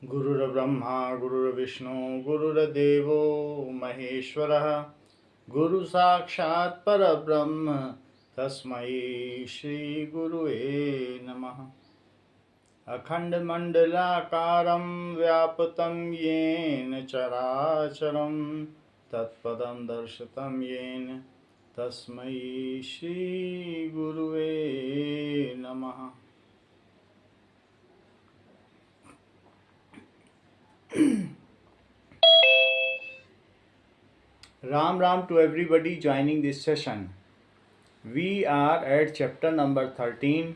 गुरुर्ब्रह्मा गुरुर्विष्णु गुरुर्देवो महेश्वरः गुरु साक्षात् परब्रह्म तस्मै श्री गुरुवे नमः। अखंडमंडलाकारं व्याप्तं येन चराचरं तत्पदं दर्शितं येन तस्मै श्री गुरुवे नमः। Ram Ram to everybody joining this session. We are at chapter number 13,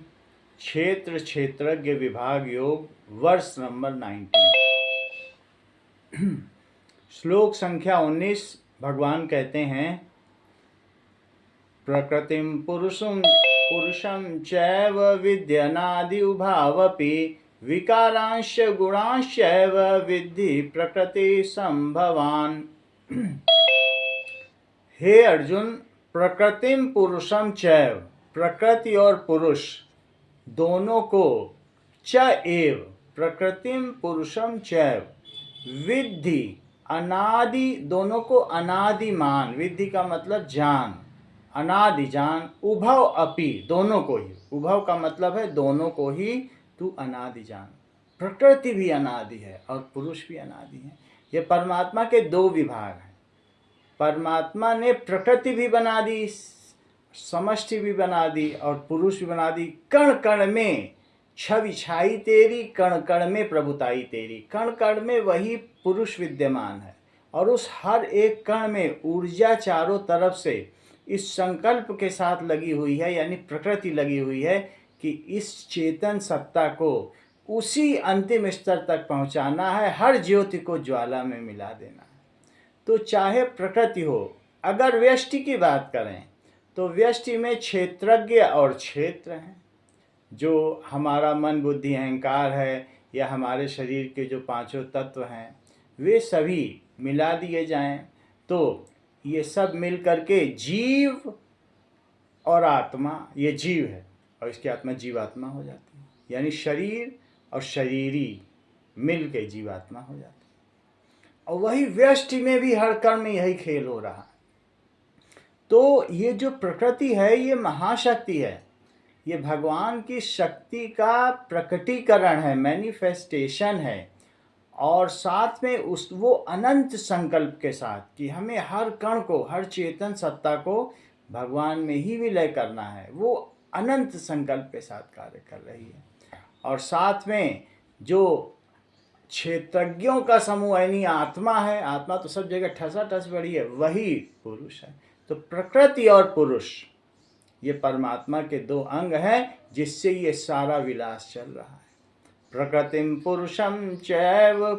क्षेत्र क्षेत्रज्ञ विभाग योग, वर्ष नंबर 19। श्लोक संख्या 19। भगवान कहते हैं, प्रकृतिम पुरुषम चैव विद्यनादि उभावपि विकारांश गुणांश्चैव विद्धि प्रकृति संभवान। हे अर्जुन, प्रकृतिम पुरुषम चैव, प्रकृति और पुरुष दोनों को, च एव, प्रकृतिम पुरुषम चैव, विद्धि अनादि, दोनों को अनादि मान, विद्धि का मतलब जान, अनादि जान, उभव अपि, दोनों को ही, उभव का मतलब है दोनों को ही तू अनादि जान। प्रकृति भी अनादि है और पुरुष भी अनादि है। ये परमात्मा के दो विभाग हैं। परमात्मा ने प्रकृति भी बना दी, समष्टि भी बना दी और पुरुष भी बना दी। कण कण में छवि छाई तेरी, कण कण में प्रभुताई तेरी। कण कण में वही पुरुष विद्यमान है और उस हर एक कण में ऊर्जा चारों तरफ से इस संकल्प के साथ लगी हुई है, यानी प्रकृति लगी हुई है कि इस चेतन सत्ता को उसी अंतिम स्तर तक पहुंचाना है, हर ज्योति को ज्वाला में मिला देना है। तो चाहे प्रकृति हो, अगर व्यष्टि की बात करें तो व्यष्टि में क्षेत्रज्ञ और क्षेत्र हैं। जो हमारा मन बुद्धि अहंकार है या हमारे शरीर के जो पांचों तत्व हैं, वे सभी मिला दिए जाएं तो ये सब मिल करके जीव और आत्मा, ये जीव है और इसकी आत्मा जीवात्मा हो जाती है। यानी शरीर और शरीरी मिल के जीवात्मा हो जाती है। और वही व्यष्टि में भी हर कण में यही खेल हो रहा है। तो ये जो प्रकृति है, ये महाशक्ति है, ये भगवान की शक्ति का प्रकटीकरण है, मैनिफेस्टेशन है। और साथ में वो अनंत संकल्प के साथ कि हमें हर कण को, हर चेतन सत्ता को भगवान में ही विलय करना है, वो अनंत संकल्प के साथ कार्य कर रही है। और साथ में जो क्षेत्रज्ञों का समूह यानी आत्मा है, आत्मा तो सब जगह ठसा ठस बड़ी है, वही पुरुष है। तो प्रकृति और पुरुष ये परमात्मा के दो अंग हैं जिससे ये सारा विलास चल रहा है। प्रकृतिम पुरुषम चैव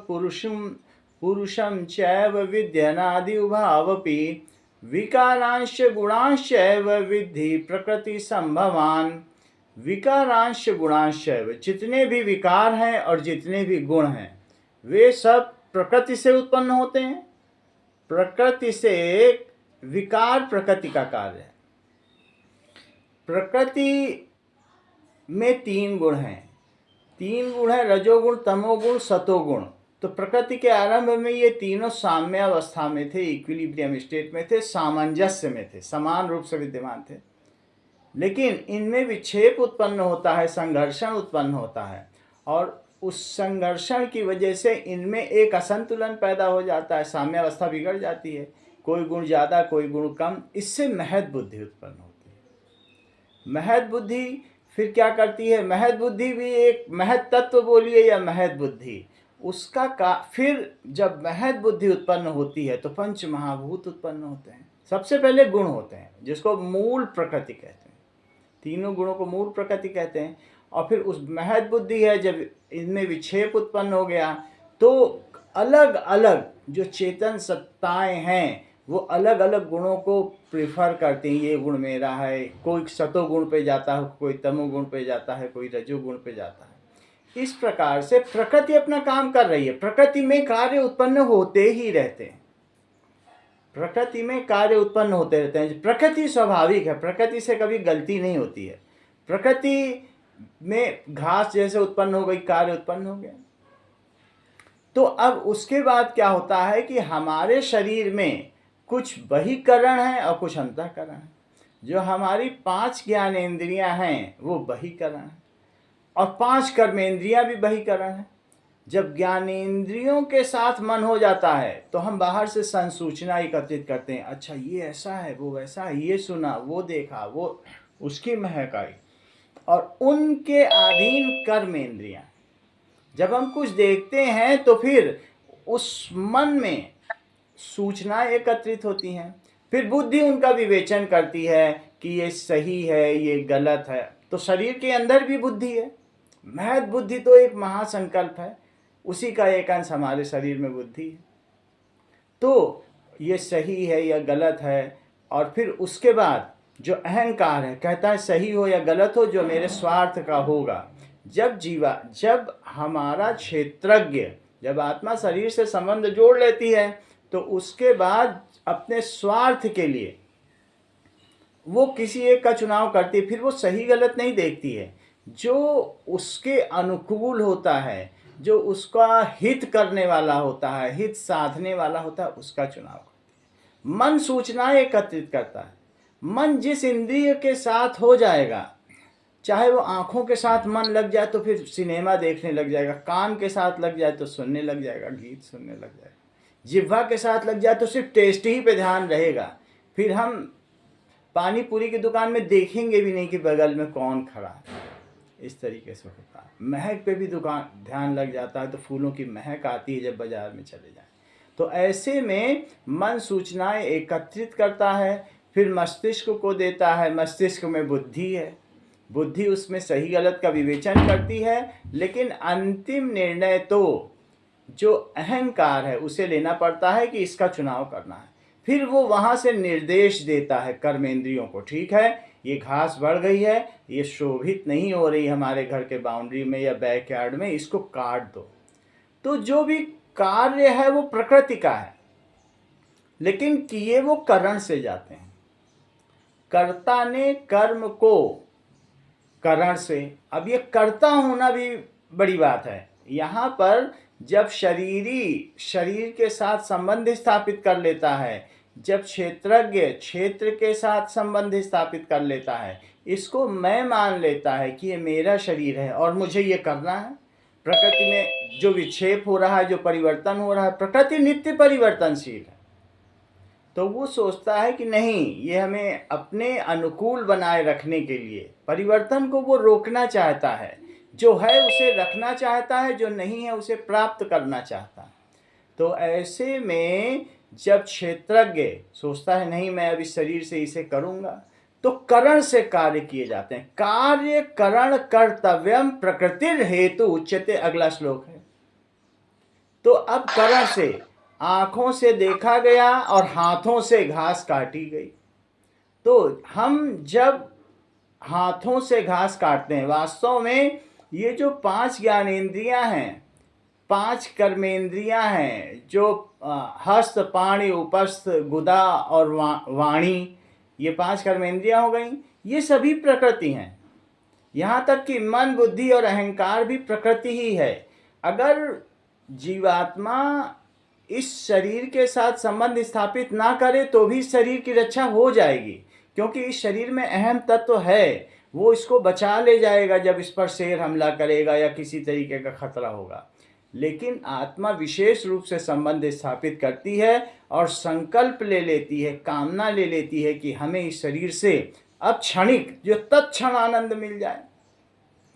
पुरुषम चैव विद्यनादि उभावपि विकारांश गुणांश्चैव विद्धि प्रकृति संभवान। विकारांश गुणांश्चैव, जितने भी विकार हैं और जितने भी गुण हैं वे सब प्रकृति से उत्पन्न होते हैं। प्रकृति से विकार प्रकृति का कार्य है। प्रकृति में तीन गुण हैं। तीन गुण है, रजोगुण, तमोगुण, सतोगुण। तो प्रकृति के आरंभ में ये तीनों साम्य अवस्था में थे, इक्विलिब्रियम स्टेट में थे, सामंजस्य में थे, समान रूप से विद्यमान थे। लेकिन इनमें विक्षेप उत्पन्न होता है, संघर्षण उत्पन्न होता है और उस संघर्षण की वजह से इनमें एक असंतुलन पैदा हो जाता है, साम्य अवस्था बिगड़ जाती है, कोई गुण ज़्यादा कोई गुण कम। इससे महद बुद्धि उत्पन्न होती है। महद बुद्धि फिर क्या करती है? महद बुद्धि भी एक महद तत्व बोलिए या महद बुद्धि, उसका फिर जब महद बुद्धि उत्पन्न होती है तो पंच महाभूत उत्पन्न होते हैं। सबसे पहले गुण होते हैं जिसको मूल प्रकृति कहते हैं। तीनों गुणों को मूल प्रकृति कहते हैं। और फिर उस महद बुद्धि है, जब इनमें विक्षेप उत्पन्न हो गया तो अलग अलग जो चेतन सत्ताएं हैं वो अलग अलग गुणों को प्रिफर करती हैं। ये गुण मेरा है, कोई सतोगुण पे जाता है, कोई तमोगुण पे जाता है, कोई रजोगुण पे जाता है। इस प्रकार से प्रकृति अपना काम कर रही है। प्रकृति में कार्य उत्पन्न होते ही रहते हैं। प्रकृति में कार्य उत्पन्न होते रहते हैं। प्रकृति स्वाभाविक है, प्रकृति से कभी गलती नहीं होती है। प्रकृति में घास जैसे उत्पन्न हो गई, कार्य उत्पन्न हो गया। तो अब उसके बाद क्या होता है कि हमारे शरीर में कुछ बहिकरण है और कुछ अंतःकरण है। जो हमारी 5 ज्ञानेंद्रियां हैं वो बहिकरण है, और 5 कर्मेंद्रियां भी बहिकरण है। जब ज्ञानेंद्रियों के साथ मन हो जाता है तो हम बाहर से संसूचना एकत्रित करते हैं, अच्छा ये ऐसा है, वो वैसा है, ये सुना, वो देखा, वो उसकी महक आई, और उनके अधीन कर्मेंद्रियां। जब हम कुछ देखते हैं तो फिर उस मन में सूचनाएं एकत्रित होती हैं, फिर बुद्धि उनका विवेचन करती है कि ये सही है, ये गलत है। तो शरीर के अंदर भी बुद्धि है, महद बुद्धि तो एक महासंकल्प है, उसी का एक अंश हमारे शरीर में बुद्धि है। तो ये सही है या गलत है, और फिर उसके बाद जो अहंकार है कहता है सही हो या गलत हो, जो मेरे स्वार्थ का होगा। जब हमारा क्षेत्रज्ञ, जब आत्मा शरीर से संबंध जोड़ लेती है तो उसके बाद अपने स्वार्थ के लिए वो किसी एक का चुनाव करती है। फिर वो सही गलत नहीं देखती है, जो उसके अनुकूल होता है, जो उसका हित करने वाला होता है, हित साधने वाला होता है, उसका चुनाव करती है। मन सूचनाएं एकत्रित करता है। मन जिस इंद्रिय के साथ हो जाएगा, चाहे वो आंखों के साथ मन लग जाए तो फिर सिनेमा देखने लग जाएगा, कान के साथ लग जाए तो सुनने लग जाएगा, गीत सुनने लग जाएगा, जिह्वा के साथ लग जाए तो सिर्फ टेस्ट ही पे ध्यान रहेगा। फिर हम पानी पूरी की दुकान में देखेंगे भी नहीं कि बगल में कौन खड़ा है। इस तरीके से होता है। महक पे भी दुकान ध्यान लग जाता है, तो फूलों की महक आती है जब बाजार में चले जाए। तो ऐसे में मन सूचनाएं एकत्रित करता है, फिर मस्तिष्क को देता है। मस्तिष्क में बुद्धि है, बुद्धि उसमें सही गलत का विवेचन करती है, लेकिन अंतिम निर्णय तो जो अहंकार है उसे लेना पड़ता है कि इसका चुनाव करना है। फिर वो वहां से निर्देश देता है कर्मेंद्रियों को, ठीक है ये घास बढ़ गई है, ये शोभित नहीं हो रही हमारे घर के बाउंड्री में या बैकयार्ड में, इसको काट दो। तो जो भी कार्य है वो प्रकृति का है, लेकिन किए वो करण से जाते हैं। कर्ता ने कर्म को करण से, अब ये कर्ता होना भी बड़ी बात है। यहाँ पर जब शरीर के साथ संबंध स्थापित कर लेता है, जब क्षेत्रज्ञ क्षेत्र के साथ संबंध स्थापित कर लेता है, इसको मैं मान लेता है कि ये मेरा शरीर है और मुझे ये करना है। प्रकृति में जो विक्षेप हो रहा है, जो परिवर्तन हो रहा है, प्रकृति नित्य परिवर्तनशील है, तो वो सोचता है कि नहीं, ये हमें अपने अनुकूल बनाए रखने के लिए परिवर्तन को वो रोकना चाहता है। जो है उसे रखना चाहता है, जो नहीं है उसे प्राप्त करना चाहता है। तो ऐसे में जब क्षेत्रज्ञ सोचता है नहीं मैं अब इस शरीर से इसे करूंगा, तो करण से कार्य किए जाते हैं। कार्य करण कर्तव्यम प्रकृतिर हेतु उच्यते, अगला श्लोक है। तो अब करण से आंखों से देखा गया और हाथों से घास काटी गई। तो हम जब हाथों से घास काटते हैं, वास्तव में ये जो 5 ज्ञानेंद्रियां हैं, 5 कर्मेंद्रियां हैं, जो हस्त पाणि उपस्थ गुदा और वाणी, ये 5 कर्मेंद्रियां हो गई, ये सभी प्रकृति हैं। यहाँ तक कि मन बुद्धि और अहंकार भी प्रकृति ही है। अगर जीवात्मा इस शरीर के साथ संबंध स्थापित ना करे तो भी शरीर की रक्षा हो जाएगी, क्योंकि इस शरीर में अहम तत्व है, वो इसको बचा ले जाएगा जब इस पर शेर हमला करेगा या किसी तरीके का खतरा होगा। लेकिन आत्मा विशेष रूप से संबंध स्थापित करती है और संकल्प ले लेती है, कामना ले लेती है कि हमें इस शरीर से अब क्षणिक जो तत्क्षण आनंद मिल जाए।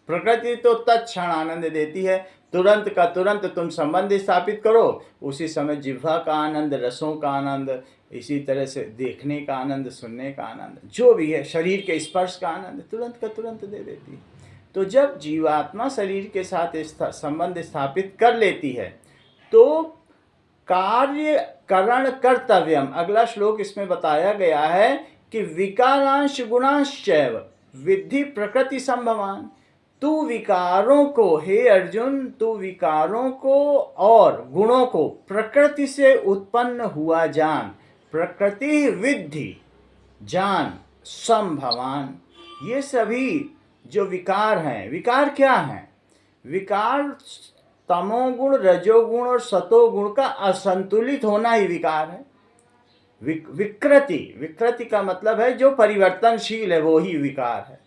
प्रकृति तो तत्क्षण आनंद देती है, तुरंत का तुरंत तुम संबंध स्थापित करो, उसी समय जिह्वा का आनंद, रसों का आनंद, इसी तरह से देखने का आनंद, सुनने का आनंद, जो भी है शरीर के स्पर्श का आनंद तुरंत का तुरंत दे देती है। तो जब जीवात्मा शरीर के साथ संबंध स्थापित कर लेती है तो कार्य करण कर्तव्यम, अगला श्लोक इसमें बताया गया है कि विकारांश गुणांश्चैव विद्धि प्रकृति संभवान। तू विकारों को, हे अर्जुन, तू विकारों को और गुणों को प्रकृति से उत्पन्न हुआ जान। प्रकृति विद्धि जान संभवान। ये सभी जो विकार हैं, विकार क्या हैं? विकार तमोगुण, रजोगुण और सतोगुण का असंतुलित होना ही विकार है। विकृति, विकृति का मतलब है जो परिवर्तनशील है वो ही विकार है।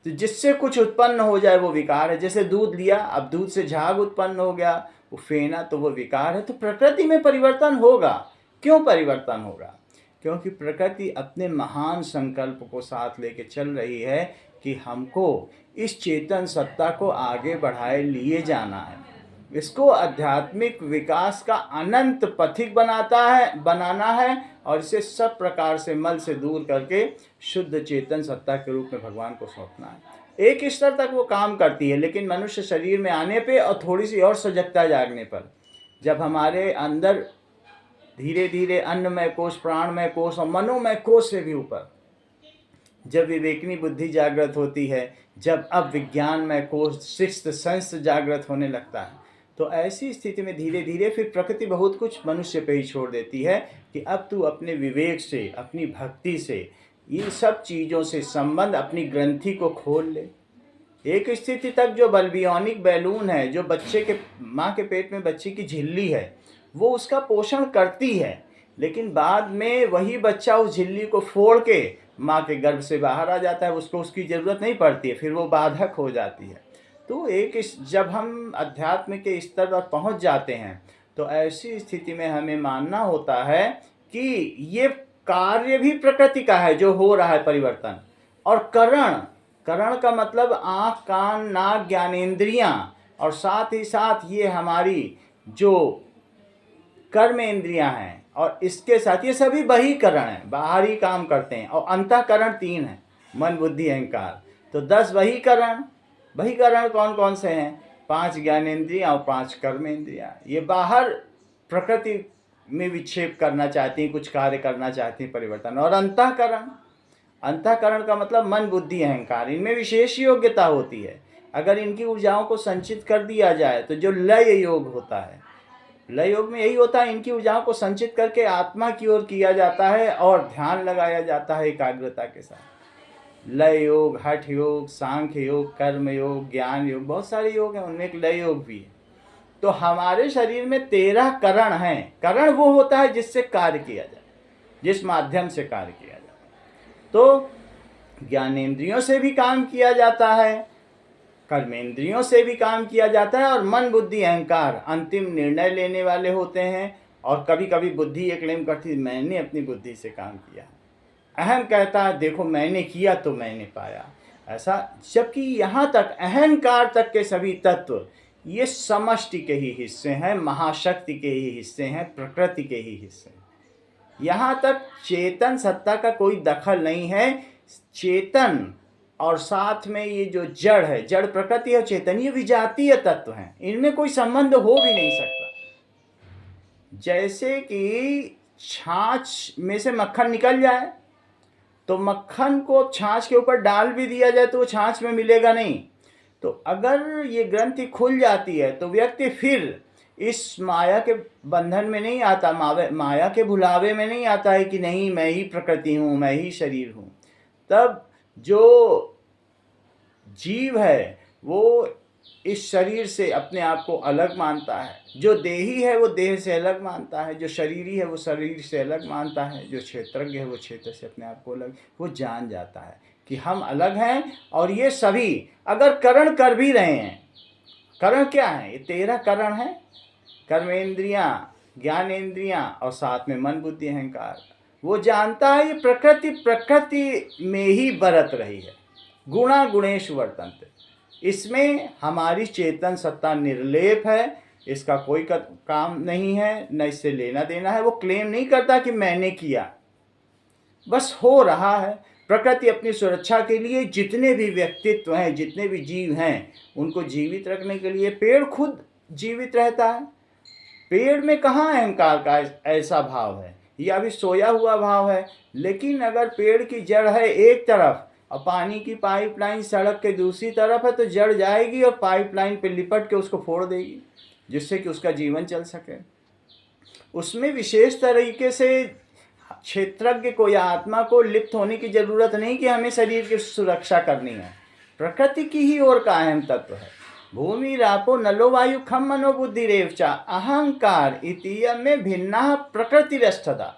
तो जिससे कुछ उत्पन्न हो जाए वो विकार है। जैसे दूध लिया, अब दूध से झाग उत्पन्न हो गया, वो फेना, तो वो विकार है। तो प्रकृति में परिवर्तन होगा। क्यों परिवर्तन होगा? क्योंकि प्रकृति अपने महान संकल्प को साथ लेके चल रही है कि हमको इस चेतन सत्ता को आगे बढ़ाए लिए जाना है। इसको आध्यात्मिक विकास का अनंत पथिक बनाना है और इसे सब प्रकार से मल से दूर करके शुद्ध चेतन सत्ता के रूप में भगवान को सौंपना है। एक स्तर तक वो काम करती है, लेकिन मनुष्य शरीर में आने पे और थोड़ी सी और सजगता जागने पर, जब हमारे अंदर धीरे धीरे अन्नमय कोश, प्राणमय कोश और मनोमय कोश से भी ऊपर जब विवेकनी बुद्धि जागृत होती है, जब अब विज्ञानमय कोश, सिक्स्थ सेंस जागृत होने लगता है, तो ऐसी स्थिति में धीरे धीरे फिर प्रकृति बहुत कुछ मनुष्य पे ही छोड़ देती है कि अब तू अपने विवेक से, अपनी भक्ति से, इन सब चीज़ों से संबंध, अपनी ग्रंथि को खोल ले। एक स्थिति तक जो बल्बियोनिक बैलून है, जो बच्चे के माँ के पेट में बच्चे की झिल्ली है, वो उसका पोषण करती है, लेकिन बाद में वही बच्चा उस झिल्ली को फोड़ के माँ के गर्भ से बाहर आ जाता है, उसको उसकी ज़रूरत नहीं पड़ती है, फिर वो बाधक हो जाती है। तो जब हम अध्यात्म के स्तर पर पहुँच जाते हैं तो ऐसी स्थिति में हमें मानना होता है कि ये कार्य भी प्रकृति का है जो हो रहा है परिवर्तन। और करण का मतलब आँख, कान, नाक, ज्ञानेंद्रियाँ, और साथ ही साथ ये हमारी जो कर्म इंद्रियां हैं, और इसके साथ ये सभी बहिकरण हैं, बाहरी काम करते हैं। और अंतःकरण 3 है, मन, बुद्धि, अहंकार। तो 10 बहिकरण। बहिकरण कौन कौन से हैं? 5 ज्ञानेंद्रियां और 5 कर्मेंद्रियां। ये बाहर प्रकृति में विक्षेप करना चाहती हैं, कुछ कार्य करना चाहती हैं, परिवर्तन। और अंतःकरण का मतलब मन, बुद्धि, अहंकार। इनमें विशेष योग्यता होती है। अगर इनकी ऊर्जाओं को संचित कर दिया जाए तो जो लय योग होता है, लय योग में यही होता है, इनकी ऊर्जाओं को संचित करके आत्मा की ओर किया जाता है और ध्यान लगाया जाता है एकाग्रता के साथ। लय योग, हठ योग, सांख्य योग, कर्म योग, ज्ञान योग, बहुत सारे योग हैं, उनमें एक लय योग भी है। तो हमारे शरीर में 13 करण हैं। करण वो होता है जिससे कार्य किया जाए, जिस माध्यम से कार्य किया जाए। तो ज्ञानेंद्रियों से भी काम किया जाता है, कर्मेंद्रियों से भी काम किया जाता है, और मन, बुद्धि, अहंकार अंतिम निर्णय लेने वाले होते हैं। और कभी कभी बुद्धि ये क्लेम करती है मैंने अपनी बुद्धि से काम किया, अहम कहता है देखो मैंने किया तो मैंने पाया, ऐसा। जबकि यहाँ तक अहंकार तक के सभी तत्व ये समष्टि के ही हिस्से हैं, महाशक्ति के ही हिस्से हैं, प्रकृति के ही हिस्से हैं। यहाँ तक चेतन सत्ता का कोई दखल नहीं है। चेतन और साथ में ये जो जड़ है, जड़ प्रकृति और चेतन, ये विजातीय तत्व हैं, इनमें कोई संबंध हो भी नहीं सकता। जैसे कि छाछ में से मक्खन निकल जाए तो मक्खन को छाछ के ऊपर डाल भी दिया जाए तो वो छाछ में मिलेगा नहीं। तो अगर ये ग्रंथि खुल जाती है तो व्यक्ति फिर इस माया के बंधन में नहीं आता, माया के भुलावे में नहीं आता है कि नहीं मैं ही प्रकृति हूँ, मैं ही शरीर हूँ। तब जो जीव है वो इस शरीर से अपने आप को अलग मानता है, जो देही है वो देह से अलग मानता है, जो शरीरी है वो शरीर से अलग मानता है, जो क्षेत्रज्ञ है वो क्षेत्र से अपने आप को अलग, वो जान जाता है कि हम अलग हैं। और ये सभी अगर करण कर भी रहे हैं, करण क्या है? ये 13 करण हैं, कर्मेंद्रियां, ज्ञानेंद्रियां और साथ में मन, बुद्धि, अहंकार। वो जानता है ये प्रकृति में ही बरत रही है, गुणा गुणेश वर्तन्ते। इसमें हमारी चेतन सत्ता निर्लेप है, इसका कोई काम नहीं है, न इससे लेना देना है। वो क्लेम नहीं करता कि मैंने किया, बस हो रहा है। प्रकृति अपनी सुरक्षा के लिए जितने भी व्यक्तित्व हैं, जितने भी जीव हैं, उनको जीवित रखने के लिए, पेड़ खुद जीवित रहता है। पेड़ में कहाँ अहंकार का ऐसा भाव है, ये अभी सोया हुआ भाव है। लेकिन अगर पेड़ की जड़ है एक तरफ और पानी की पाइपलाइन सड़क के दूसरी तरफ है तो जड़ जाएगी और पाइपलाइन पे लिपट के उसको फोड़ देगी, जिससे कि उसका जीवन चल सके। उसमें विशेष तरीके से क्षेत्रज्ञ को या आत्मा को लिप्त होने की जरूरत नहीं कि हमें शरीर की सुरक्षा करनी है। प्रकृति की ही ओर का अहम तत्व है। भूमि रापो नलो वायु खम मनो बुद्धि रेवचा अहंकार इतियम में भिन्ना प्रकृति रष्टता।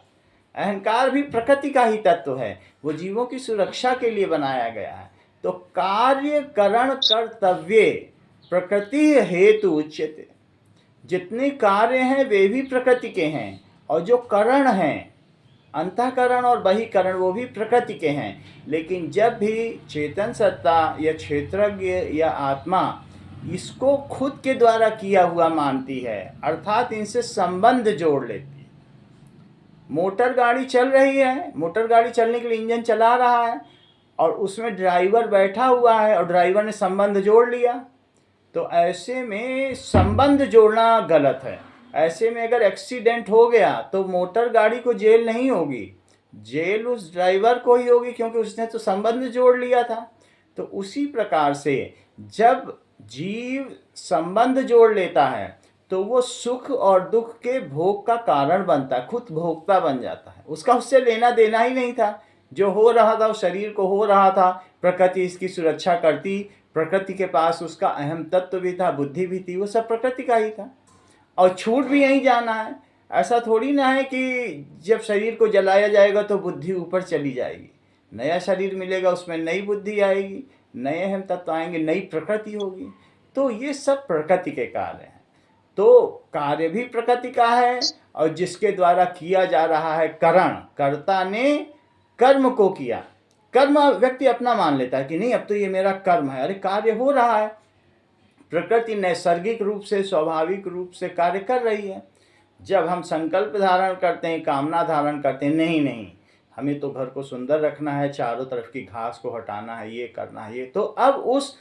अहंकार भी प्रकृति का ही तत्व है, वो जीवों की सुरक्षा के लिए बनाया गया है। तो कार्य करण कर्तव्य प्रकृति हेतु उच्यते। जितने कार्य हैं वे भी प्रकृति के हैं, और जो करण हैं अंतःकरण और बहिकरण वो भी प्रकृति के हैं। लेकिन जब भी चेतन सत्ता या क्षेत्रज्ञ या आत्मा इसको खुद के द्वारा किया हुआ मानती है, अर्थात इनसे संबंध जोड़ लेती है। मोटर गाड़ी चल रही है, मोटर गाड़ी चलने के लिए इंजन चला रहा है और उसमें ड्राइवर बैठा हुआ है और ड्राइवर ने संबंध जोड़ लिया, तो ऐसे में संबंध जोड़ना गलत है। ऐसे में अगर एक्सीडेंट हो गया तो मोटर गाड़ी को जेल नहीं होगी, जेल उस ड्राइवर को ही होगी, क्योंकि उसने तो संबंध जोड़ लिया था। तो उसी प्रकार से जब जीव संबंध जोड़ लेता है तो वो सुख और दुख के भोग का कारण बनता है, खुद भोक्ता बन जाता है। उसका उससे लेना देना ही नहीं था, जो हो रहा था उस शरीर को हो रहा था, प्रकृति इसकी सुरक्षा करती, प्रकृति के पास उसका अहम तत्व भी था, बुद्धि भी थी, वो सब प्रकृति का ही था। और छूट भी यहीं जाना है। ऐसा थोड़ी ना है कि जब शरीर को जलाया जाएगा तो बुद्धि ऊपर चली जाएगी, नया शरीर मिलेगा उसमें नई बुद्धि आएगी, नए अहम तत्व आएंगे, नई प्रकृति होगी। तो ये सब प्रकृति के कार्य हैं। तो कार्य भी प्रकृति का है, और जिसके द्वारा किया जा रहा है करण, कर्ता ने कर्म को किया। कर्म व्यक्ति अपना मान लेता है कि नहीं अब तो ये मेरा कर्म है, अरे कार्य हो रहा है, प्रकृति नैसर्गिक रूप से स्वाभाविक रूप से कार्य कर रही है। जब हम संकल्प धारण करते हैं, कामना धारण करते हैं, नहीं नहीं हमें तो घर को सुंदर रखना है, चारों तरफ की घास को हटाना है, ये करना है, ये, तो अब उस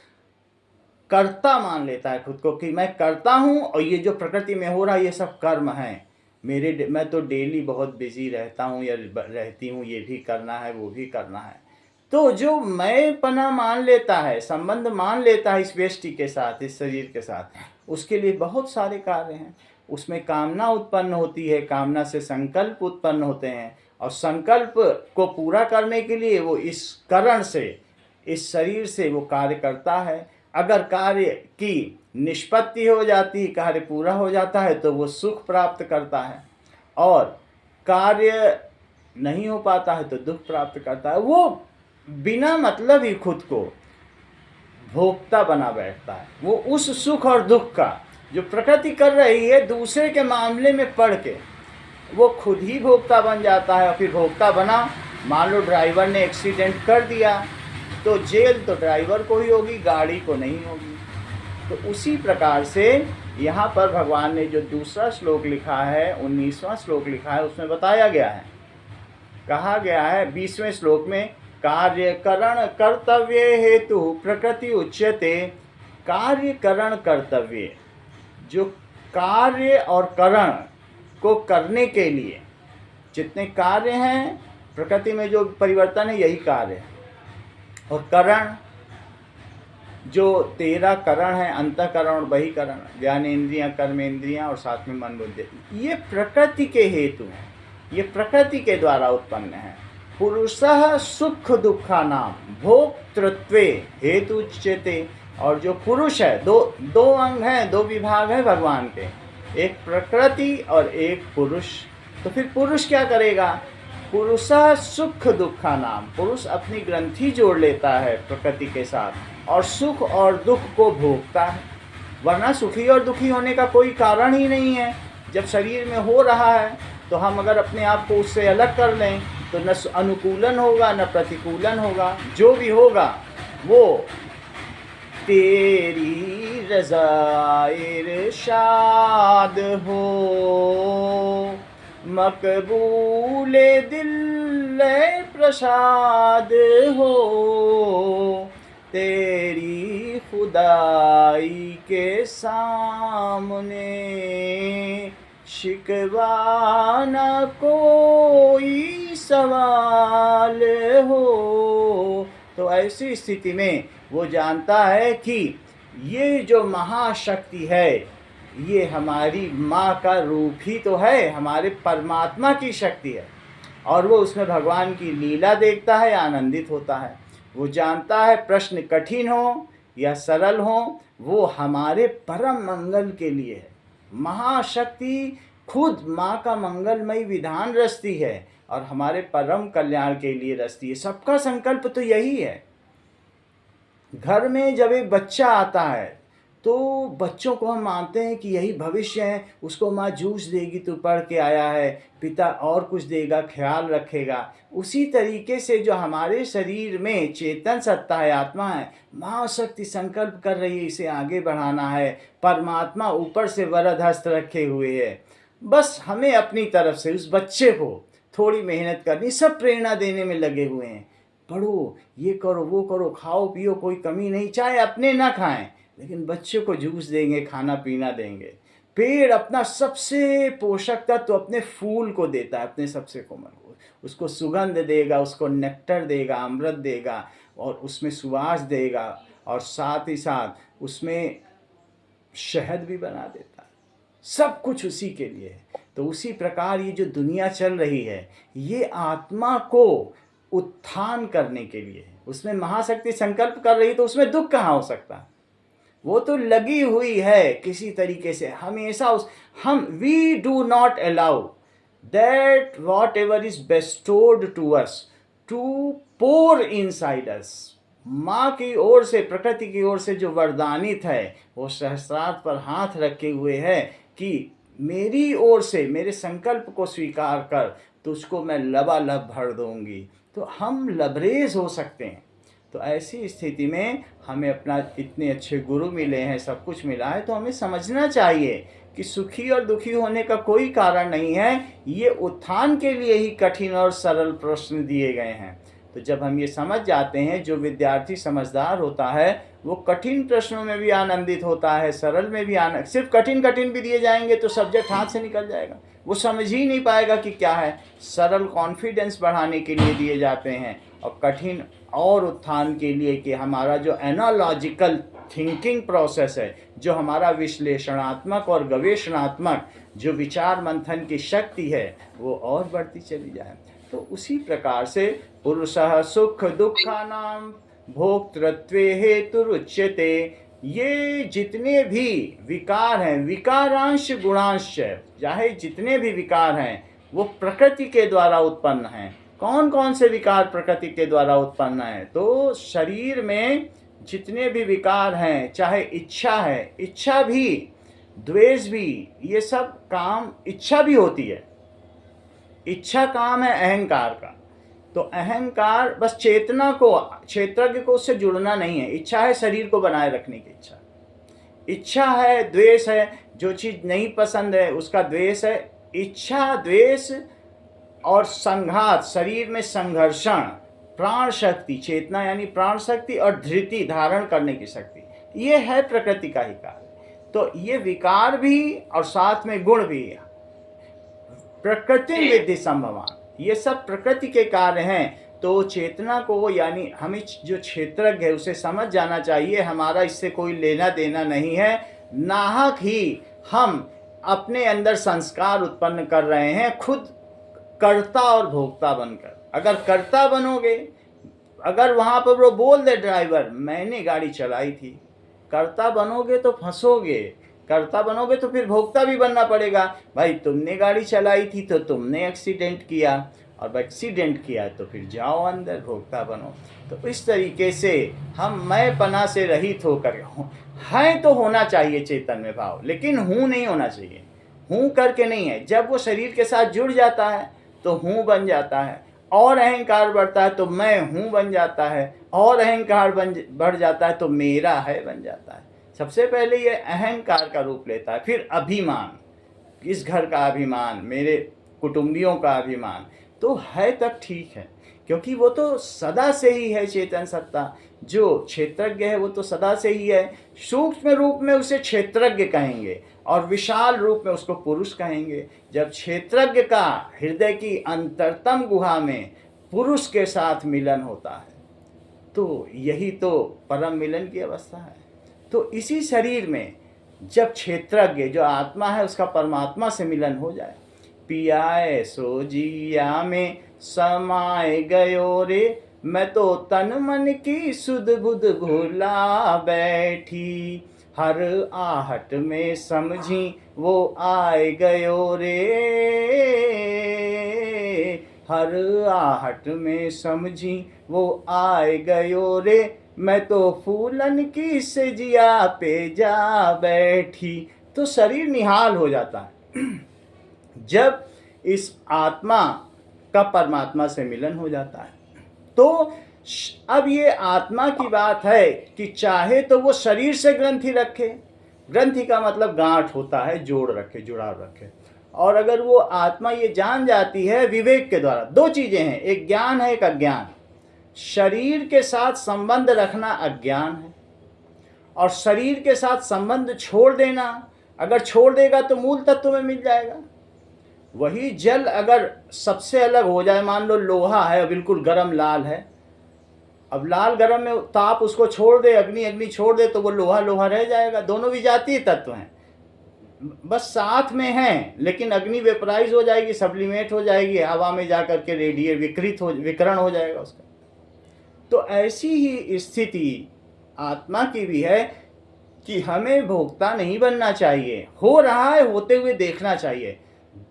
कर्ता मान लेता है खुद को कि मैं करता हूँ और ये जो प्रकृति में हो रहा है ये सब कर्म है मेरे, मैं तो डेली बहुत बिजी रहता हूँ या रहती हूँ, ये भी करना है वो भी करना है। तो जो मैं पना मान लेता है, संबंध मान लेता है इस व्यष्टि के साथ, इस शरीर के साथ, उसके लिए बहुत सारे कार्य हैं। उसमें कामना उत्पन्न होती है, कामना से संकल्प उत्पन्न होते हैं, और संकल्प को पूरा करने के लिए वो इस करण से, इस शरीर से वो कार्य करता है। अगर कार्य की निष्पत्ति हो जाती है, कार्य पूरा हो जाता है, तो वो सुख प्राप्त करता है, और कार्य नहीं हो पाता है तो दुख प्राप्त करता है। वो बिना मतलब ही खुद को भोक्ता बना बैठता है। वो उस सुख और दुख का जो प्रकृति कर रही है दूसरे के मामले में पड़ के वो खुद ही भोक्ता बन जाता है। और फिर भोक्ता बना, मान लो ड्राइवर ने एक्सीडेंट कर दिया तो जेल तो ड्राइवर को ही होगी, गाड़ी को नहीं होगी। तो उसी प्रकार से यहाँ पर भगवान ने जो दूसरा श्लोक लिखा है, 19वां श्लोक लिखा है, उसमें बताया गया है, कहा गया है 20वें श्लोक में, कार्य करण कर्तव्य हेतु प्रकृति उच्यते। कार्य करण कर्तव्य, जो कार्य और करण को करने के लिए जितने कार्य हैं प्रकृति में, जो परिवर्तन है यही कार्य है। और करण, जो 13 करण है, अंतःकरण और बहिकरण, ज्ञानेंद्रियां, कर्मेंद्रियां और साथ में मन बुद्धि, ये प्रकृति के हेतु हैं, ये प्रकृति के द्वारा उत्पन्न है। पुरुषः सुख दुखा नाम भोक्तृत्वे हेतु उच्यते। और जो पुरुष है, दो अंग हैं, दो विभाग हैं भगवान के, एक प्रकृति और एक पुरुष। तो फिर पुरुष क्या करेगा? पुरुषः सुख दुखा नाम, पुरुष अपनी ग्रंथि जोड़ लेता है प्रकृति के साथ और सुख और दुख को भोगता है। वरना सुखी और दुखी होने का कोई कारण ही नहीं है। जब शरीर में हो रहा है तो हम अगर अपने आप को उससे अलग कर लें तो न अनुकूलन होगा न प्रतिकूलन होगा, जो भी होगा वो तेरी रज़ा इरशाद हो, मकबूले दिल प्रसाद हो, तेरी खुदाई के सामने शिकवा न कोई सवाल हो। तो ऐसी स्थिति में वो जानता है कि ये जो महाशक्ति है ये हमारी माँ का रूप ही तो है, हमारे परमात्मा की शक्ति है, और वो उसमें भगवान की लीला देखता है, आनंदित होता है। वो जानता है प्रश्न कठिन हो या सरल हों, वो हमारे परम मंगल के लिए है। महाशक्ति खुद माँ का मंगलमय विधान रचती है और हमारे परम कल्याण के लिए रचती है। सबका संकल्प तो यही है। घर में जब एक बच्चा आता है तो बच्चों को हम मानते हैं कि यही भविष्य है, उसको माँ जूस देगी, तू पढ़ के आया है, पिता और कुछ देगा, ख्याल रखेगा। उसी तरीके से जो हमारे शरीर में चेतन सत्ता है, आत्मा है, महाशक्ति संकल्प कर रही है, इसे आगे बढ़ाना है। परमात्मा ऊपर से वरद हस्त रखे हुए है। बस हमें अपनी तरफ से उस बच्चे को थोड़ी मेहनत करनी, सब प्रेरणा देने में लगे हुए हैं। पढ़ो, ये करो, वो करो, खाओ पियो, कोई कमी नहीं, चाहे अपने ना खाएं लेकिन बच्चों को जूस देंगे, खाना पीना देंगे। पेड़ अपना सबसे पोषक तत्व तो अपने फूल को देता है, अपने सबसे कोमल को, उसको सुगंध देगा, उसको नेक्टर देगा, अमृत देगा और उसमें सुवास देगा और साथ ही साथ उसमें शहद भी बना देता है। सब कुछ उसी के लिए है। तो उसी प्रकार ये जो दुनिया चल रही है, ये आत्मा को उत्थान करने के लिए है। उसमें महाशक्ति संकल्प कर रही तो उसमें दुख कहाँ हो सकता है? वो तो लगी हुई है किसी तरीके से हमेशा हम we do not allow that whatever is bestowed to us to pour inside us. माँ की ओर से, प्रकृति की ओर से जो वरदानित है, वो सहस्त्रार्थ पर हाथ रखे हुए है कि मेरी ओर से मेरे संकल्प को स्वीकार कर, तुझको मैं लबालब भर दूंगी। तो हम लबरेज हो सकते हैं। तो ऐसी स्थिति में हमें अपना, इतने अच्छे गुरु मिले हैं, सब कुछ मिला है, तो हमें समझना चाहिए कि सुखी और दुखी होने का कोई कारण नहीं है। ये उत्थान के लिए ही कठिन और सरल प्रश्न दिए गए हैं। तो जब हम ये समझ जाते हैं, जो विद्यार्थी समझदार होता है वो कठिन प्रश्नों में भी आनंदित होता है, सरल में भी आनंद। सिर्फ कठिन कठिन भी दिए जाएंगे तो सब्जेक्ट हाथ से निकल जाएगा, वो समझ ही नहीं पाएगा कि क्या है। सरल कॉन्फिडेंस बढ़ाने के लिए दिए जाते हैं और कठिन और उत्थान के लिए कि हमारा जो एनालॉजिकल थिंकिंग प्रोसेस है, जो हमारा विश्लेषणात्मक और गवेषणात्मक जो विचार मंथन की शक्ति है, वो और बढ़ती चली जाए। तो उसी प्रकार से पुरुषः सुख दुःखानां भोक्तृत्वे हेतुरुच्यते। ये जितने भी विकार हैं, विकारांश गुणांश, चाहे जितने भी विकार हैं वो प्रकृति के द्वारा उत्पन्न हैं। कौन कौन से विकार प्रकृति के द्वारा उत्पन्न हैं? तो शरीर में जितने भी विकार हैं, चाहे इच्छा है, इच्छा भी, द्वेष भी, ये सब काम, इच्छा भी होती है। इच्छा काम है अहंकार का। तो अहंकार बस चेतना को, क्षेत्रज्ञ को उससे जुड़ना नहीं है। इच्छा है शरीर को बनाए रखने की इच्छा, इच्छा है, द्वेष है, जो चीज़ नहीं पसंद है उसका द्वेष है। इच्छा, द्वेष और संघात, शरीर में संघर्षण, प्राण शक्ति, चेतना यानी प्राण शक्ति, और धृति, धारण करने की शक्ति, ये है प्रकृति का ही कार्य। तो ये विकार भी और साथ में गुण भी, प्रकृति विद्धि संभवान, ये सब प्रकृति के कार्य हैं। तो चेतना को, यानी हमें जो क्षेत्रज्ञ है उसे समझ जाना चाहिए, हमारा इससे कोई लेना देना नहीं है। नाहक ही हम अपने अंदर संस्कार उत्पन्न कर रहे हैं, खुद कर्ता और भोक्ता बनकर। अगर कर्ता बनोगे, अगर वहाँ पर वो बोल दे ड्राइवर मैंने गाड़ी चलाई थी, कर्ता बनोगे तो फंसोगे। कर्ता बनोगे तो फिर भोक्ता भी बनना पड़ेगा। भाई तुमने गाड़ी चलाई थी तो तुमने एक्सीडेंट किया, और एक्सीडेंट किया तो फिर जाओ अंदर, भोक्ता बनो। तो इस तरीके से हम मैं पना से रहित होकर, है तो होना चाहिए चेतन में भाव, लेकिन हूँ नहीं होना चाहिए। हूँ करके नहीं है। जब वो शरीर के साथ जुड़ जाता है तो हूँ बन जाता है, और अहंकार बढ़ता है तो मैं हूँ बन जाता है, और अहंकार बढ़ जाता है तो मेरा है बन जाता है। सबसे पहले ये अहंकार का रूप लेता है, फिर अभिमान, इस घर का अभिमान, मेरे कुटुंबियों का अभिमान। तो है तब ठीक है, क्योंकि वो तो सदा से ही है चेतन सत्ता। जो क्षेत्रज्ञ है वो तो सदा से ही है। सूक्ष्म रूप में उसे क्षेत्रज्ञ कहेंगे और विशाल रूप में उसको पुरुष कहेंगे। जब क्षेत्रज्ञ का हृदय की अंतरतम गुहा में पुरुष के साथ मिलन होता है, तो यही तो परम मिलन की अवस्था है। तो इसी शरीर में जब क्षेत्रज्ञ जो आत्मा है उसका परमात्मा से मिलन हो जाए, पियाए सो जिया में समाए गयो रे मैं तो तन मन की सुध बुध भुला बैठी, हर आहट में समझी वो आए गयो रे, हर आहट में समझी वो आए गयो रे, मैं तो फूलन की सेजिया पे जा बैठी। तो शरीर निहाल हो जाता है जब इस आत्मा का परमात्मा से मिलन हो जाता है। तो अब ये आत्मा की बात है कि चाहे तो वो शरीर से ग्रंथि रखे, ग्रंथि का मतलब गांठ होता है, जोड़ रखे, जुड़ाव रखे, और अगर वो आत्मा ये जान जाती है विवेक के द्वारा, दो चीजें हैं, एक ज्ञान है, एक अज्ञान। शरीर के साथ संबंध रखना अज्ञान है, और शरीर के साथ संबंध छोड़ देना, अगर छोड़ देगा तो मूल तत्व में मिल जाएगा। वही जल अगर सबसे अलग हो जाए, मान लो लोहा है बिल्कुल गरम लाल है, अब लाल गरम में ताप उसको छोड़ दे, अग्नि अग्नि छोड़ दे, तो वो लोहा लोहा रह जाएगा। दोनों विजातीय तत्व हैं, बस साथ में हैं, लेकिन अग्नि वेपराइज हो जाएगी, सब्लिमेट हो जाएगी, हवा में जाकर के रेडिएट विकरण हो जाएगा उसका। तो ऐसी ही स्थिति आत्मा की भी है कि हमें भोक्ता नहीं बनना चाहिए, हो रहा है होते हुए देखना चाहिए,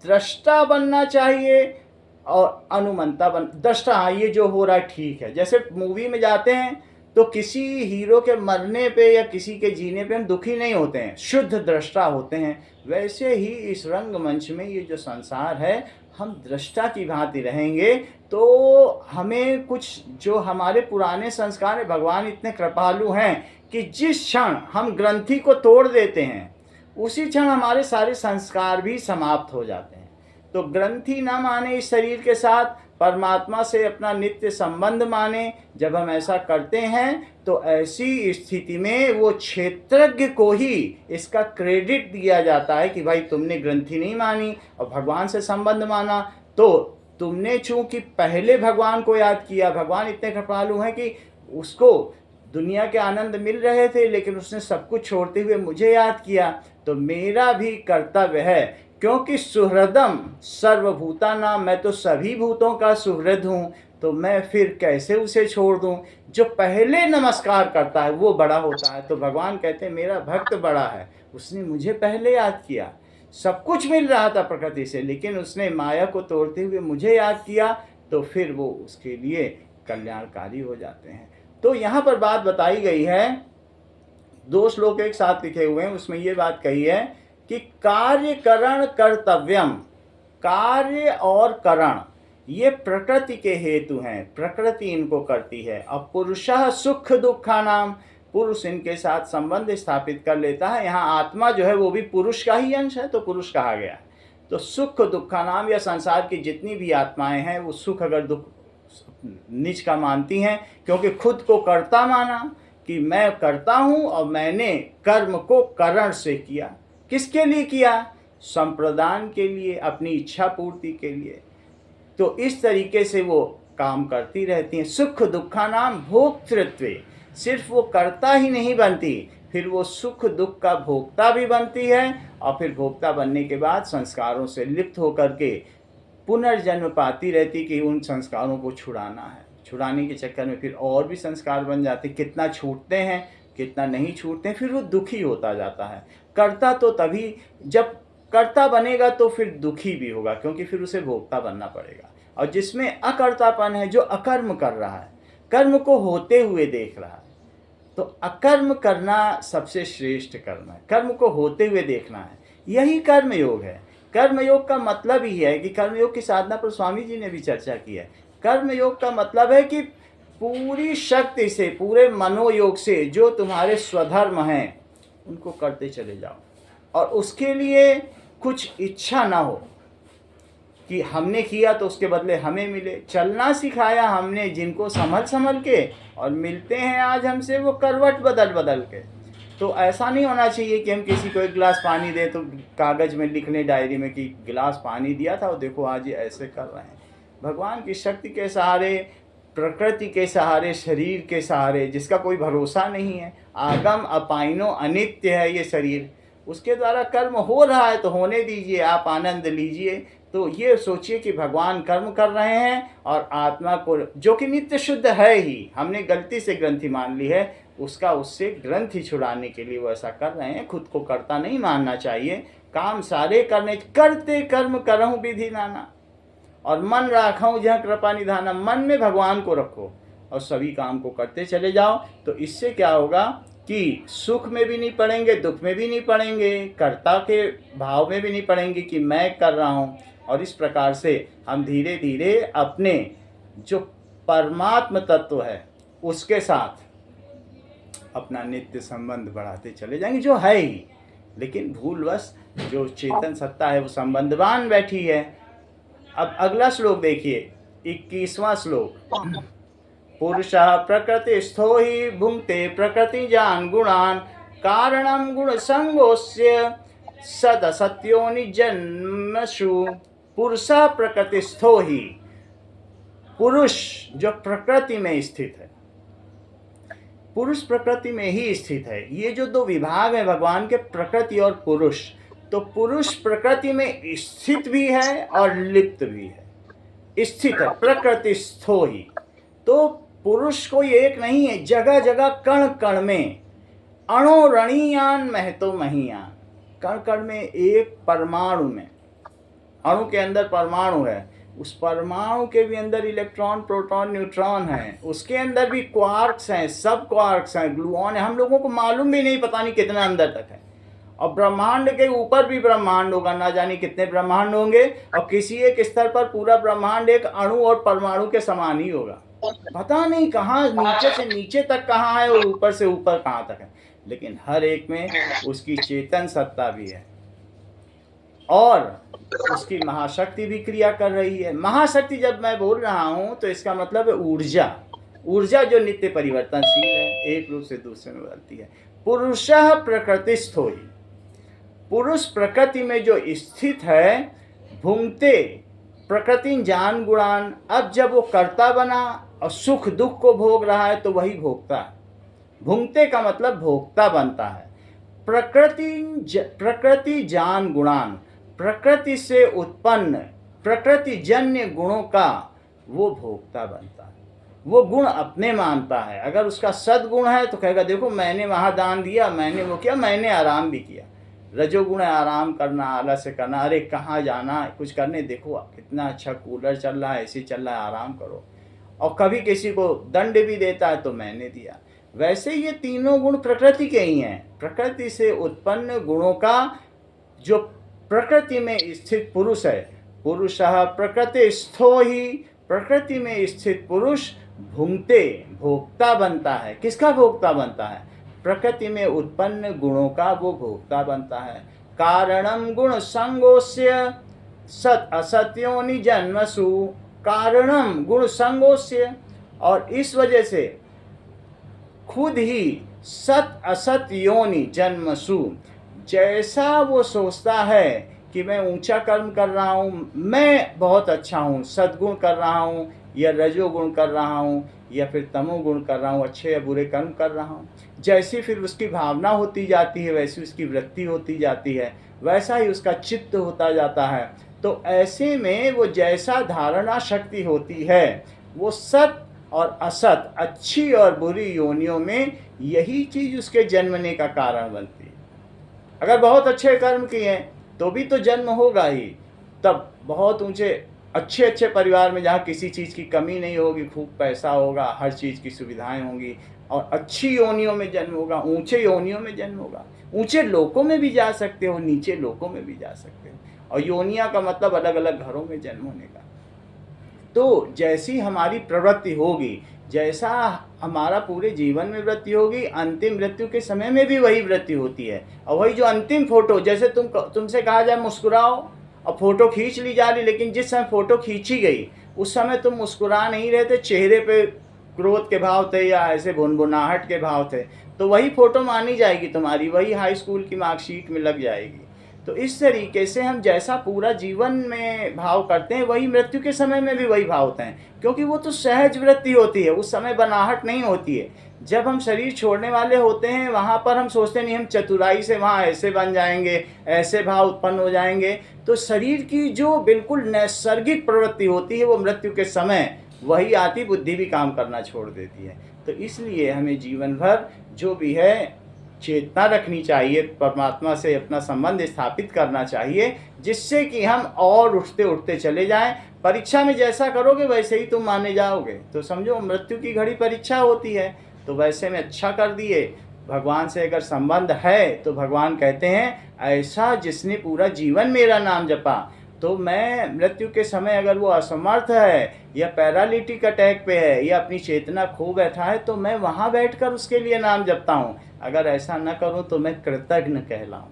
दृष्टा बनना चाहिए और अनुमंता दृष्टा, हाँ ये जो हो रहा है ठीक है। जैसे मूवी में जाते हैं तो किसी हीरो के मरने पे या किसी के जीने पे हम दुखी नहीं होते हैं, शुद्ध दृष्टा होते हैं। वैसे ही इस रंगमंच में ये जो संसार है, हम दृष्टा की भांति रहेंगे तो हमें कुछ जो हमारे पुराने संस्कार है, भगवान इतने कृपालु हैं कि जिस क्षण हम ग्रंथि को तोड़ देते हैं उसी क्षण हमारे सारे संस्कार भी समाप्त हो जाते हैं। तो ग्रंथि ना माने इस शरीर के साथ, परमात्मा से अपना नित्य संबंध माने। जब हम ऐसा करते हैं तो ऐसी स्थिति में वो क्षेत्रज्ञ को ही इसका क्रेडिट दिया जाता है कि भाई तुमने ग्रंथि नहीं मानी और भगवान से संबंध माना, तो तुमने चूंकि पहले भगवान को याद किया, भगवान इतने कृपालु हैं कि उसको दुनिया के आनंद मिल रहे थे लेकिन उसने सब कुछ छोड़ते हुए मुझे याद किया, तो मेरा भी कर्तव्य है, क्योंकि सुहृदम सर्वभूतानां, मैं तो सभी भूतों का सुहृद हूँ, तो मैं फिर कैसे उसे छोड़ दूँ। जो पहले नमस्कार करता है वो बड़ा होता है। तो भगवान कहते हैं मेरा भक्त बड़ा है, उसने मुझे पहले याद किया, सब कुछ मिल रहा था प्रकृति से, लेकिन उसने माया को तोड़ते हुए मुझे याद किया, तो फिर वो उसके लिए कल्याणकारी हो जाते हैं। तो यहाँ पर बात बताई गई है, दो श्लोक एक साथ लिखे हुए हैं, उसमें ये बात कही है कि कार्य करण कर्तव्यम, कार्य और करण ये प्रकृति के हेतु हैं, प्रकृति इनको करती है। अब पुरुषः सुख दुखानाम, पुरुष इनके साथ संबंध स्थापित कर लेता है। यहाँ आत्मा जो है वो भी पुरुष का ही अंश है, तो पुरुष कहा गया। तो सुख दुखानाम, या संसार की जितनी भी आत्माएं हैं वो सुख अगर दुख निज का मानती हैं, क्योंकि खुद को कर्ता माना कि मैं करता हूँ और मैंने कर्म को करण से किया। किसके लिए किया? संप्रदान के लिए, अपनी इच्छा पूर्ति के लिए। तो इस तरीके से वो काम करती रहती हैं। सुख दुखानाम भोक्तृत्व, सिर्फ वो कर्ता ही नहीं बनती, फिर वो सुख दुख का भोक्ता भी बनती है, और फिर भोक्ता बनने के बाद संस्कारों से लिप्त होकर के पुनर्जन्म पाती रहती कि उन संस्कारों को छुड़ाना है। छुड़ाने के चक्कर में फिर और भी संस्कार बन जाते, कितना छूटते हैं कितना नहीं छूटते हैं, फिर वो दुखी होता जाता है। कर्ता तो तभी, जब कर्ता बनेगा तो फिर दुखी भी होगा, क्योंकि फिर उसे भोक्ता बनना पड़ेगा। और जिसमें अकर्तापन है, जो अकर्म कर रहा है, कर्म को होते हुए देख रहा है, तो अकर्म करना सबसे श्रेष्ठ कर्म है, कर्म को होते हुए देखना है, यही कर्म योग है। कर्मयोग का मतलब ही है कि कर्मयोग की साधना पर स्वामी जी ने भी चर्चा की है। कर्मयोग का मतलब है कि पूरी शक्ति से, पूरे मनोयोग से जो तुम्हारे स्वधर्म हैं उनको करते चले जाओ, और उसके लिए कुछ इच्छा ना हो कि हमने किया तो उसके बदले हमें मिले। चलना सिखाया हमने जिनको संभल संभल के, और मिलते हैं आज हमसे वो करवट बदल बदल के। तो ऐसा नहीं होना चाहिए कि हम किसी को एक गिलास पानी दें तो कागज़ में लिख लें डायरी में कि गिलास पानी दिया था और देखो आज ये ऐसे कर रहे हैं। भगवान की शक्ति के सहारे, प्रकृति के सहारे, शरीर के सहारे, जिसका कोई भरोसा नहीं है, आगम अपाइनो अनित्य है ये शरीर, उसके द्वारा कर्म हो रहा है तो होने दीजिए, आप आनंद लीजिए। तो ये सोचिए कि भगवान कर्म कर रहे हैं और आत्मा को, जो कि नित्य शुद्ध है ही, हमने गलती से ग्रंथि मान ली है, उसका उससे ग्रंथि छुड़ाने के लिए वो ऐसा कर रहे हैं। खुद को कर्ता नहीं मानना चाहिए। काम सारे करने, करते कर्म करहूँ विधि नाना, और मन राखूं जहाँ कृपा निधाना। मन में भगवान को रखो और सभी काम को करते चले जाओ। तो इससे क्या होगा कि सुख में भी नहीं पड़ेंगे, दुख में भी नहीं पड़ेंगे, कर्ता के भाव में भी नहीं पड़ेंगे कि मैं कर रहा हूँ। और इस प्रकार से हम धीरे धीरे अपने जो परमात्म तत्व है उसके साथ अपना नित्य संबंध बढ़ाते चले जाएंगे, जो है ही। लेकिन भूलवश जो चेतन सत्ता है वो संबंधवान बैठी है। अब अगला श्लोक देखिए, 21वां श्लोक। पुरुषः प्रकृतिस्थो हि भुंक्ते प्रकृति जान गुणान, कारणम गुण संगोस्य सदसत्योनि जन्मसु। पुरुषः प्रकृतिस्थो ही, पुरुष जो प्रकृति में स्थित है, पुरुष प्रकृति में ही स्थित है। ये जो दो विभाग है भगवान के, प्रकृति और पुरुष, तो पुरुष प्रकृति में स्थित भी है और लिप्त भी है। स्थित है, प्रकृतिस्थो ही। तो पुरुष कोई एक नहीं है, जगह जगह कण कण में, अणो रणीयान महतो महीयान। कण कण में, एक परमाणु में, अणु के अंदर परमाणु है, उस परमाणु के भी अंदर इलेक्ट्रॉन, प्रोटॉन, न्यूट्रॉन है, उसके अंदर भी क्वार्क्स हैं, सब क्वार्क्स हैं, ग्लूऑन है, हम लोगों को मालूम भी नहीं, पता नहीं कितना अंदर तक है। और ब्रह्मांड के ऊपर भी ब्रह्मांड होगा, ना जाने कितने ब्रह्मांड होंगे, और किसी एक स्तर पर पूरा ब्रह्मांड एक अणु और परमाणु के समान ही होगा। पता नहीं कहाँ नीचे से नीचे तक कहाँ है और ऊपर से ऊपर कहाँ तक है, लेकिन हर एक में उसकी चेतन सत्ता भी है और उसकी महाशक्ति भी क्रिया कर रही है। महाशक्ति जब मैं बोल रहा हूं तो इसका मतलब है ऊर्जा, ऊर्जा जो नित्य परिवर्तनशील है, एक रूप से दूसरे में बदलती है। पुरुषः प्रकृतिस्थो ही, पुरुष प्रकृति में जो स्थित है, भुंक्ते प्रकृति जान गुणान। अब जब वो कर्ता बना और सुख दुख को भोग रहा है तो वही भोगता है। भुंक्ते का मतलब भोक्ता बनता है। प्रकृति जान गुणान, प्रकृति से उत्पन्न प्रकृति जन्य गुणों का वो भोक्ता बनता है। वो गुण अपने मानता है। अगर उसका सद्गुण है तो कहेगा देखो मैंने वहाँ दान दिया, मैंने वो किया, मैंने आराम भी किया। रजोगुण है आराम करना, आलस से करना, अरे कहाँ जाना कुछ करने, देखो कितना अच्छा कूलर चल रहा है, ऐसे चल रहा है, आराम करो। और कभी किसी को दंड भी देता है तो मैंने दिया। वैसे ये तीनों गुण प्रकृति के ही हैं। प्रकृति से उत्पन्न गुणों का जो प्रकृति में स्थित पुरुष है, पुरुषः प्रकृतिस्थो ही, प्रकृति में स्थित पुरुष भुंक्ते भोक्ता बनता है। किसका भोक्ता बनता है? प्रकृति में उत्पन्न गुणों का वो भोक्ता बनता है। कारणम गुण संगोस्य सत असत्योनि जन्मसु। कारणम गुण संगोस्य, और इस वजह से खुद ही सत असत योनि जन्मसु, जैसा वो सोचता है कि मैं ऊंचा कर्म कर रहा हूँ, मैं बहुत अच्छा हूँ, सद्गुण कर रहा हूँ या रजोगुण कर रहा हूँ या फिर तमोगुण कर रहा हूँ, अच्छे या बुरे कर्म कर रहा हूँ, जैसी फिर उसकी भावना होती जाती है वैसी उसकी वृत्ति होती जाती है, वैसा ही उसका चित्त होता जाता है। तो ऐसे में वो जैसा धारणा शक्ति होती है, वो सत और असत, अच्छी और बुरी योनियों में यही चीज उसके जन्मने का कारण बनती है। अगर बहुत अच्छे कर्म किए तो भी तो जन्म होगा ही। तब बहुत ऊंचे अच्छे परिवार में जहाँ किसी चीज़ की कमी नहीं होगी, खूब पैसा होगा, हर चीज़ की सुविधाएं होंगी और अच्छी योनियों में जन्म होगा, ऊंचे योनियों में जन्म होगा। ऊंचे लोकों में भी जा सकते हो, नीचे लोकों में भी जा सकते हो। और योनिया का मतलब अलग अलग घरों में जन्म होने का। तो जैसी हमारी प्रवृत्ति होगी, जैसा हमारा पूरे जीवन में वृत्ति होगी, अंतिम मृत्यु के समय में भी वही वृत्ति होती है। और वही जो अंतिम फोटो, जैसे तुमसे कहा जाए मुस्कुराओ और फोटो खींच ली जा रही, लेकिन जिस समय फोटो खींची गई उस समय तुम मुस्कुरा नहीं रहे थे, चेहरे पे क्रोध के भाव थे या ऐसे भुनभुनाहट के भाव थे, तो वही फोटो मानी जाएगी तुम्हारी, वही हाई स्कूल की मार्कशीट में लग जाएगी। तो इस तरीके से हम जैसा पूरा जीवन में भाव करते हैं वही मृत्यु के समय में भी वही भाव होते हैं, क्योंकि वो तो सहज वृत्ति होती है, उस समय बनाहट नहीं होती है। जब हम शरीर छोड़ने वाले होते हैं वहाँ पर हम सोचते नहीं हम चतुराई से वहाँ ऐसे बन जाएंगे, ऐसे भाव उत्पन्न हो जाएंगे। तो शरीर की जो बिल्कुल नैसर्गिक प्रवृत्ति होती है वो मृत्यु के समय वही आती, बुद्धि भी काम करना छोड़ देती है। तो इसलिए हमें जीवन भर जो भी है चेतना रखनी चाहिए, परमात्मा से अपना संबंध स्थापित करना चाहिए, जिससे कि हम और उठते उठते चले जाएं। परीक्षा में जैसा करोगे वैसे ही तुम माने जाओगे। तो समझो मृत्यु की घड़ी परीक्षा होती है, तो वैसे में अच्छा कर दिए। भगवान से अगर संबंध है तो भगवान कहते हैं ऐसा जिसने पूरा जीवन मेरा नाम जपा, तो मैं मृत्यु के समय अगर वो असमर्थ है या पैरालिटिक अटैक पे है या अपनी चेतना खो बैठा है, तो मैं वहाँ बैठकर उसके लिए नाम जपता हूँ। अगर ऐसा न करूँ तो मैं कृतज्ञ कहलाऊँ,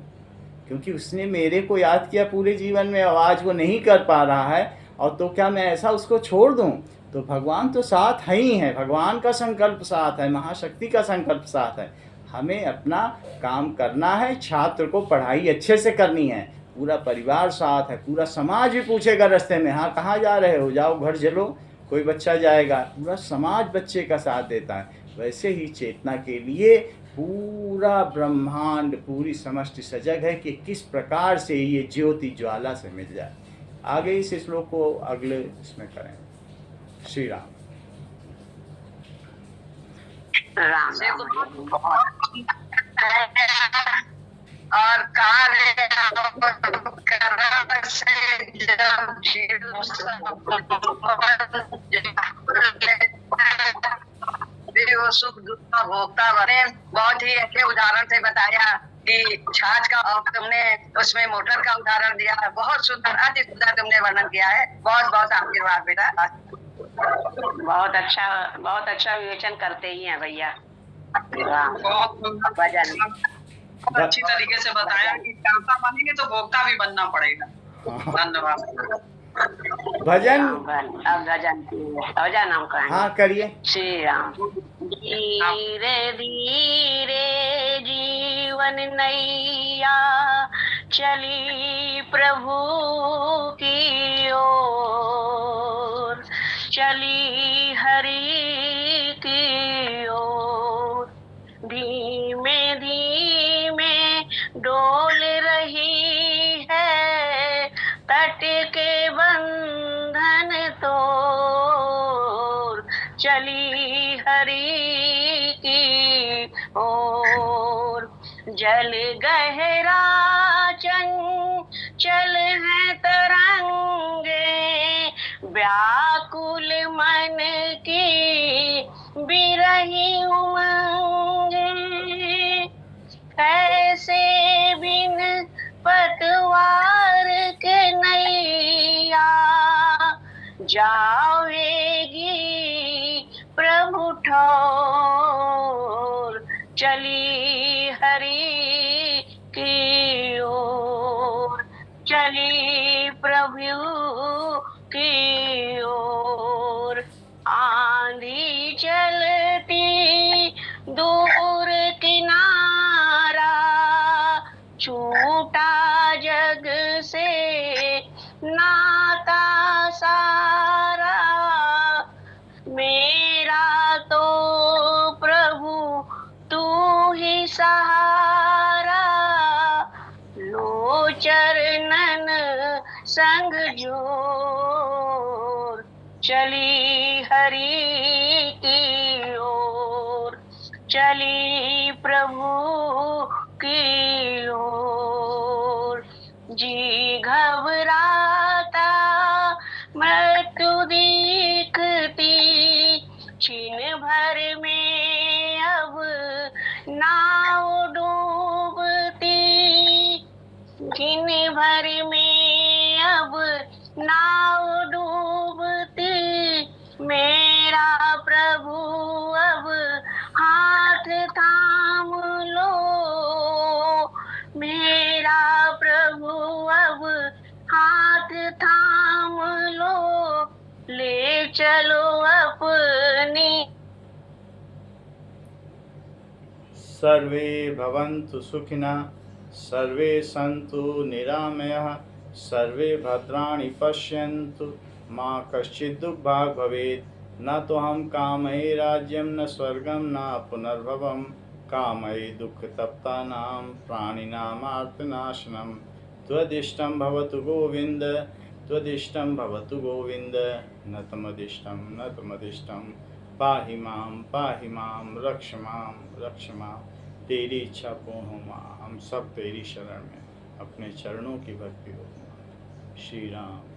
क्योंकि उसने मेरे को याद किया पूरे जीवन में, आज वो नहीं कर पा रहा है, और तो क्या मैं ऐसा उसको छोड़ दूँ? तो भगवान तो साथ है ही है, भगवान का संकल्प साथ है, महाशक्ति का संकल्प साथ है। हमें अपना काम करना है, छात्र को पढ़ाई अच्छे से करनी है, पूरा परिवार साथ है, पूरा समाज भी पूछेगा रास्ते में, हाँ कहाँ जा रहे हो, जाओ घर चलो, कोई बच्चा जाएगा, पूरा समाज बच्चे का साथ देता है। वैसे ही चेतना के लिए पूरा ब्रह्मांड, पूरी समष्टि सजग है कि किस प्रकार से ये ज्योति ज्वाला से मिल जाए। आगे इस श्लोक को अगले इसमें करें। श्री राम। और कार्य वो सुख दुख का भोक्ता बने। बहुत ही अच्छे उदाहरण से बताया कि छाछ का, और तुमने उसमें मोटर का उदाहरण दिया है। बहुत सुंदर, अति सुंदर तुमने वर्णन किया है। बहुत बहुत आशीर्वाद बेटा। बहुत अच्छा विवेचन करते ही हैं भैया। बहुत अच्छी तरीके से बताया कि कर्ता बनेंगे तो भोक्ता भी बनना पड़ेगा। धन्यवाद। भजन, अब भजन हम करेंगे। हाँ करिए। श्री राम। धीरे धीरे जीवन नैया चली प्रभु की ओर, चली हरि की ओर। धीमे धीमे डोल रही है तट के बंधन तोड़, चली हरि की ओर। जल गहरा चंचल है तरंगे, व्याकुल मन की बिरही उमंगे। कैसे बिन पतवार के नैया जावेगी प्रभु ठोर, चली हरि की ओर, चली प्रभु की ओर। आंधी चलती दूर किनारा, छूटा जग से नाता सारा। मेरा तो प्रभु तू ही सहारा, लो चरणन संग जोर, चली हरि की ओर, चली प्रभु की ओर। जी घबराता मृत्यु दिखती, क्षण भर में अब नाव डूबती, क्षण भर में अब नाव डूबती। मेरा प्रभु अब हाथ थाम लो, मेरा प्रभु अब हाथ थाम लो, ले चलो अपनी। सर्वे भवन्तु सुखिनः, सर्वे सन्तु निरामयाः, सर्वे भद्राणि पश्यन्तु, मा कश्चित् दुर्भाग् भवेत्। न तो हम कामये राज्यं न स्वर्गं न पुनर्भवं, कामये दुःखतप्तानां प्राणिनामार्तनाशनं। त्वदिष्टं भवतु गोविन्द, त्वदिष्टं भवतु गोविन्द, न तमदिष्टं पाहि मां रक्ष मां। तेरी इच्छा पूर्ण हो माँ, हम सब तेरी शरण में, अपने चरणों की भक्ति हो माँ। श्री राम।